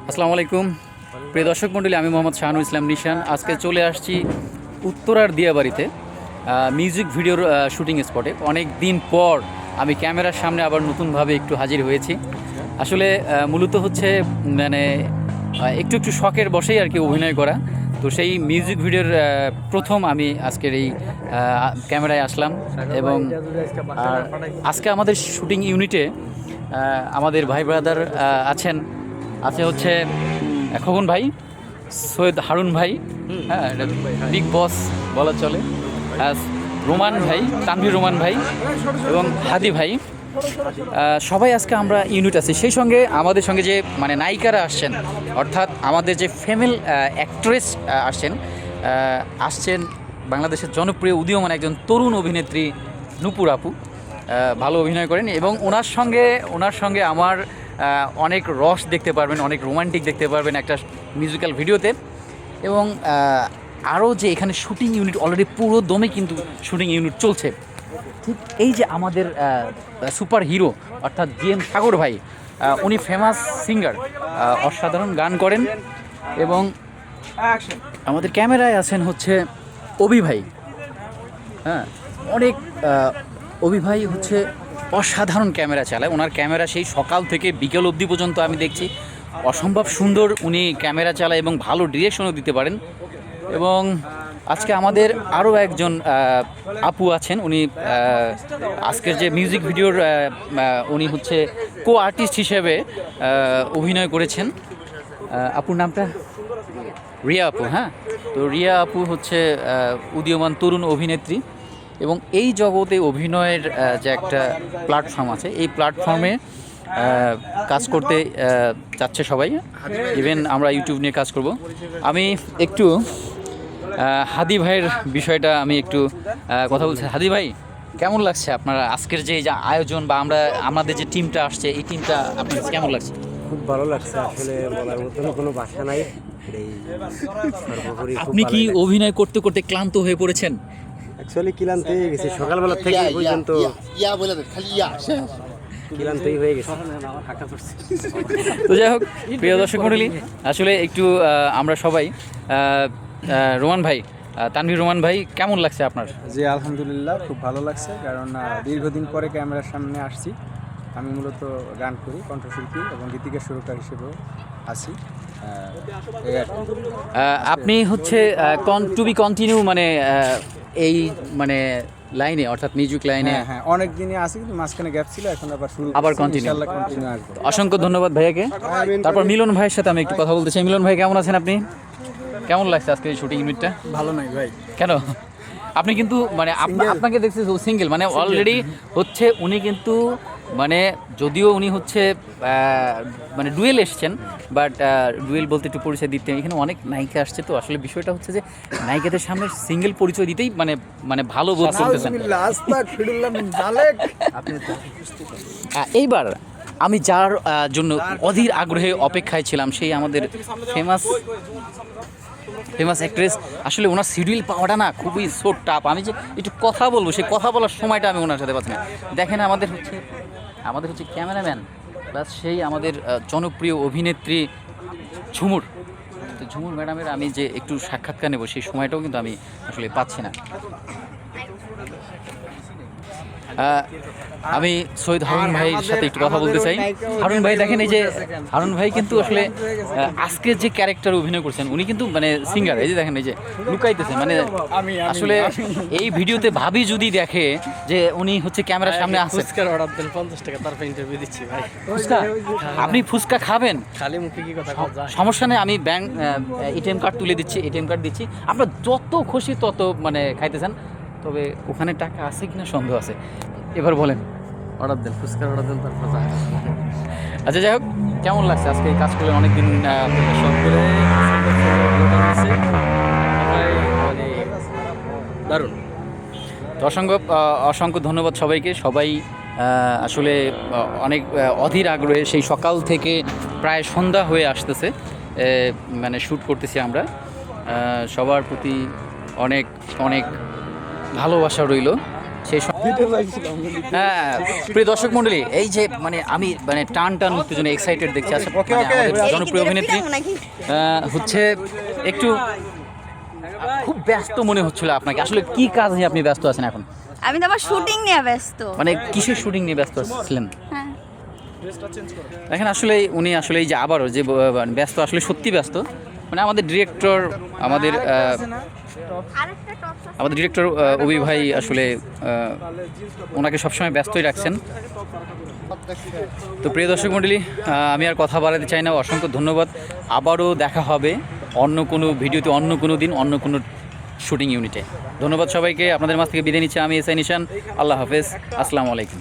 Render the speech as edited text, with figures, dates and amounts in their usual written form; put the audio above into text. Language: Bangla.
আসসালামু আলাইকুম প্রিয় দর্শক মণ্ডলী, আমি মোহাম্মদ শাহানুর ইসলাম নিশান। আজকে চলে আসছি উত্তরার দিয়াবাড়িতে মিউজিক ভিডিওর শুটিং স্পটে। অনেক দিন পর আমি ক্যামেরার সামনে আবার নতুনভাবে একটু হাজির হয়েছি। আসলে মূলত হচ্ছে মানে একটু একটু শখের বসেই আর কি অভিনয় করা। তো সেই মিউজিক ভিডিওর প্রথম আমি আজকের এই ক্যামেরায় আসলাম এবং আজকে আমাদের শুটিং ইউনিটে আমাদের ভাই ব্রাদার আছেন। আছে হচ্ছে খোকন ভাই, সৈয়দ হারুন ভাই, হ্যাঁ বিগ বস বলা চলে, রোমান ভাই, তানভীর রোমান ভাই এবং হাদি ভাই। সবাই আজকে আমরা ইউনিট আছি। সেই সঙ্গে আমাদের সঙ্গে যে মানে নায়িকারা আসছেন, অর্থাৎ আমাদের যে ফিমেল অ্যাক্ট্রেস আসছেন বাংলাদেশের জনপ্রিয় উদীয়মান একজন তরুণ অভিনেত্রী নূপুর আপু। ভালো অভিনয় করেন এবং ওনার সঙ্গে আমার অনেক রস দেখতে পারবেন, অনেক রোমান্টিক দেখতে পারবেন একটা মিউজিক্যাল ভিডিওতে। এবং আরও যে এখানে শুটিং ইউনিট অলরেডি পুরো দমে কিন্তু শুটিং ইউনিট চলছে। ঠিক এই যে আমাদের সুপার হিরো অর্থাৎ জিএম সাগর ভাই, উনি ফেমাস সিঙ্গার, অসাধারণ গান করেন। এবং আমাদের ক্যামেরায় আছেন হচ্ছে অভি ভাই। হ্যাঁ, অনেক অভি ভাই হচ্ছে অসাধারণ ক্যামেরা চালায়। ওনার ক্যামেরা সেই সকাল থেকে বিকেল অবধি পর্যন্ত আমি দেখছি অসম্ভব সুন্দর উনি ক্যামেরা চালায় এবং ভালো ডিরেকশনও দিতে পারেন। এবং আজকে আমাদের আরও একজন আপু আছেন, উনি আজকের যে মিউজিক ভিডিওর উনি হচ্ছে কো আর্টিস্ট হিসেবে অভিনয় করেছেন। আপুর নামটা রিয়া আপু। হ্যাঁ, তো রিয়া আপু হচ্ছে উদীয়মান তরুণ অভিনেত্রী এবং এই জগতে অভিনয়ের যে একটা প্ল্যাটফর্ম আছে, এই প্ল্যাটফর্মে কাজ করতে চাচ্ছে সবাই। ইভেন আমরা ইউটিউব নিয়ে কাজ করব। আমি একটু হাদি ভাইয়ের বিষয়টা আমি একটু কথা বলছি। হাদি ভাই, কেমন লাগছে আপনারা আজকের যে আয়োজন বা আমাদের যে টিমটা আসছে, এই টিমটা আপনার কেমন লাগছে? খুব ভালো লাগছে, আসলে বলার মতন কোনো ভাষা নাই। আপনি কি অভিনয় করতে করতে ক্লান্ত হয়ে পড়েছেন? অ্যাকচুয়ালি ক্লান্ত হয়ে গেছে, সকালবেলা থেকে পর্যন্ত ক্লান্তই হয়ে গেছে। তো যাই হোক প্রিয় দর্শক মণ্ডলী, আসলে একটু আমরা সবাই রোমান ভাই, তানভীর রোমান ভাই, কেমন লাগছে আপনার? জি আলহামদুলিল্লাহ, খুব ভালো লাগছে, কারণ দীর্ঘদিন পরে ক্যামেরার সামনে আসছি। আমি মূলত গান করি, কণ্ঠশিল্পী এবং গীতিকার সুরকার হিসেবেও আছি। আপনি হচ্ছে টু বি কন্টিনিউ মানে এই মানে লাইনে, অর্থাৎ মিউজিক লাইনে? হ্যাঁ, অনেক দিনই আছি, কিন্তু মাঝখানে গ্যাপ ছিল, এখন আবার কন্টিনিউ আসবো। অসংখ্য ধন্যবাদ ভাইয়াকে। তারপর মিলন ভাইয়ের সাথে আমি একটু কথা বলতে চাই। মিলন ভাই, কেমন আছেন আপনি? কেমন লাগছে আজকে এই শুটিং ইউনিটটা? ভালো নাই ভাই। কেন? আপনি কিন্তু মানে আপনাকে দেখছি সিঙ্গেল, মানে অলরেডি হচ্ছে উনি কিন্তু মানে যদিও উনি হচ্ছে মানে ডুয়েল এসছেন, বাট ডুয়েল বলতে একটু পরিচয় দিতে এখানে অনেক নায়িকা আসছে। তো আসলে বিষয়টা হচ্ছে যে নায়িকাদের সামনে সিঙ্গেল পরিচয় দিতেই মানে মানে ভালো বোধ করতেছেন। এইবার আমি যার জন্য অধীর আগ্রহে অপেক্ষায় ছিলাম, সেই আমাদের ফেমাস অ্যাক্ট্রেস। আসলে ওনার শিডিউল পাওয়াটা না খুবই সো টাফ। আমি যে একটু কথা বলবো, সেই কথা বলার সময়টা আমি ওনার সাথে পাচ্ছি না। দেখেন আমাদের হচ্ছে ক্যামেরাম্যান প্লাস সেই আমাদের জনপ্রিয় অভিনেত্রী ঝুমুর। তো ঝুমুর ম্যাডামের আমি যে একটু সাক্ষাৎকার নেব, সেই সময়টাও কিন্তু আমি আসলে পাচ্ছি না। আমি সৈয়দ হারুন ভাইয়ের সাথে একটু কথা বলতে চাই। হারুন ভাই, দেখেন এই যে হারুন ভাই কিন্তু আসলে আজকে যে ক্যারেক্টার অভিনয় করছেন, উনি কিন্তু মানে সিঙ্গার। এই যে দেখেন, এই যে লুকাইতেছে, মানে আসলে এই ভিডিওতে ভাবি যদি দেখে যে উনি হচ্ছে ক্যামেরার সামনে আসছে। অর্ডার দেন 50 টাকা, তারপর ইন্টারভিউ দিচ্ছি ভাই। ফুচকা? আপনি ফুচকা খাবেন? খালি মুখে কি কথা? সমস্যা নেই, আমি ব্যাংক এটিএম কার্ড তুলে দিচ্ছি, এটিএম কার্ড দিচ্ছি, আপনার যত খুশি তত মানে খাইতেছেন। তবে ওখানে টাকা আছে কিনা সন্দেহ আছে। এবার বলেন, অর্ডার দেন, ফুচকার অর্ডার দেন, তারপর আচ্ছা যাই হোক, কেমন লাগছে আজকে এই কাজ করলে? অনেকদিন সব করে দারুণ। তো অসংখ্য ধন্যবাদ সবাইকে। সবাই আসলে অনেক অধীর আগ্রহে সেই সকাল থেকে প্রায় সন্ধ্যা হয়ে আসতেছে মানে শ্যুট করতেছি আমরা। সবার প্রতি অনেক অনেক ভালোবাসা রইল। সেই হ্যাঁ প্রিয় দর্শক মণ্ডলী, এই যে মানে আমি মানে টান উত্তেজনা এক্সাইটেড দেখছি আসলে মানে আমাদের জনপ্রিয় অভিনেত্রী হচ্ছে একটু খুব ব্যস্ত মনে হচ্ছিল আপনাকে। আসলে কি কাজ নিয়ে আপনি ব্যস্ত আছেন এখন? আমি তো আবার শুটিং নিয়ে ব্যস্ত। মানে কিসের শুটিং নিয়ে ব্যস্ত ছিলেন? হ্যাঁ দেখেন আসলে উনি আসলে এই যে আবারও যে ব্যস্ত, আসলে সত্যি ব্যস্ত। মানে আমাদের ডিরেক্টর আমাদের ডিরেক্টর অভি ভাই আসলে ওনাকে সবসময় ব্যস্তই রাখছেন। তো প্রিয় দর্শক মণ্ডলী, আমি আর কথা বাড়াতে চাই না, অসংখ্য ধন্যবাদ। আবারও দেখা হবে অন্য কোনো ভিডিওতে, অন্য কোনো দিন, অন্য কোনো শুটিং ইউনিটে। ধন্যবাদ সবাইকে। আপনাদের মাঝ থেকে বিদায় নিচ্ছি আমি এসআই নিশান। আল্লাহ হাফেজ, আসসালামু আলাইকুম।